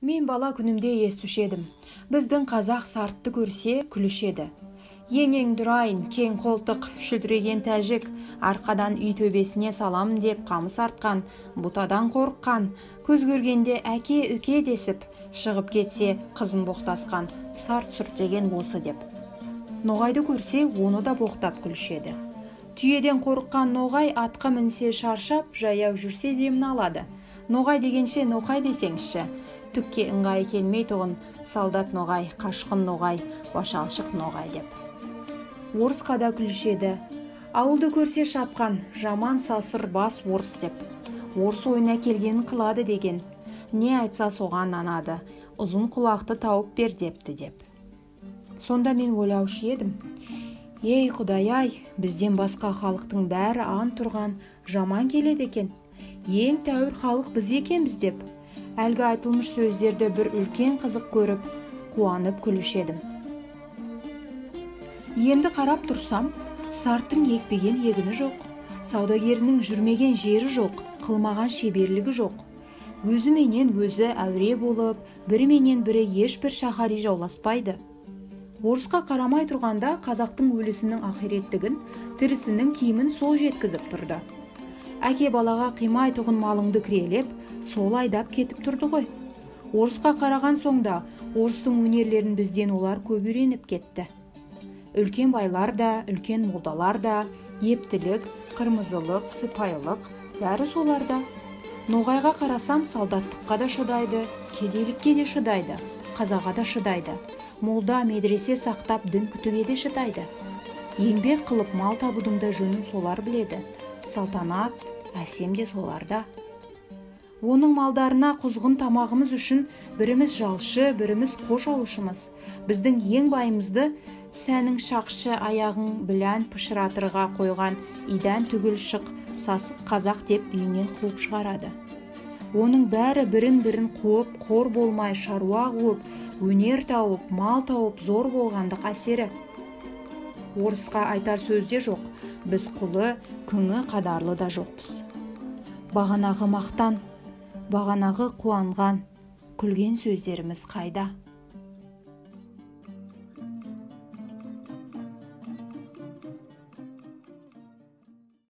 Мен бала күнімде естушедім. Біздің қазақ сартты көрсе күлішеді. Ең дұрайын, кең қолтық, шүлдіреген тәжік, арқадан үй төбесіне салам деп қамыс артқан, бұтадан қорыққан, көз көргенде әке үке десіп, шығып кетсе қызын боқтасқан, сарт-сұрт деген осы деп. Ноғайды көрсе, оны да боқтап күлішеді. Түйеден қорыққан ноғай атқа мінсе шаршап, жаяу жүрсе демін алады. Ноғай дегенше ноқай десеңізші. Түкке ыңғай келмей тұғын, солдат ноғай, қашқын ноғай, башалшық ноғай деп. Орысқа да күлішеді. Ауылды көрсе шапқан, жаман сасыр бас орыс деп. Орыс ойына келгенін қылады деген. Не айтса соған нанады, ұзын құлақты тауып бер депті деп. Сонда мен ойлаушы едім. Ей Құдай-ай, бізден басқа халықтың бәрі ан тұрған, жаман келеді екен. Ең тәуір халық біз екенбіз деп. Әлгі айтылмыш сөздерді бір үлкен қызық көріп, қуанып күлішедім. Енді қарап тұрсам, сарттың екпеген егіні жоқ, саудагерінің жүрмеген жері жоқ, қылмаған шеберлігі жоқ. Өзіменен өзі әуре болып, біріменен бірі ешбір шаһари жауласпайды. Орысқа қарамай тұрғанда қазақтың өлісінің ақиреттігін, тірісінің киімін сол жеткізіп тұрды. Әке балаға қимай тұғын малыңды кірелеп, сол айдап кетіп тұрды ғой. Орысқа қараған соңда, орыстың өнерлерін бізден олар көп үйреніп кетті. Үлкен байлар да, үлкен молдалар да, ептілік, қырмызылық, сыпайылық, бәрі соларда. Ноғайға қарасам, солдаттыққа да шыдайды, кедейлікке де шыдайды, қазаға да шыдайды. Молда медресе сақтап дін күтуге де шыдайды. Еңбек қылып мал табудың да жөнін солар біледі. Салтанат, әсем де соларда. Оның малдарына құзғын тамағымыз үшін біріміз жалшы, біріміз қош алушымыз. Біздің ең байымызды сәнің шақшы аяғың білән пышыратырға қойған идан түгіл шық сасық қазақ деп үйінен қуып шығарады. Оның бәрі бірін-бірін қуып, қор болмай шаруа қуып, өнер тауып, мал тауып зор болғандық әсері. Орысқа айтар сөзде жоқ, біз құлы, күңі қадарлы да жоқпыз. Бағанағы мақтан, бағанағы қуанған, күлген сөздеріміз қайда?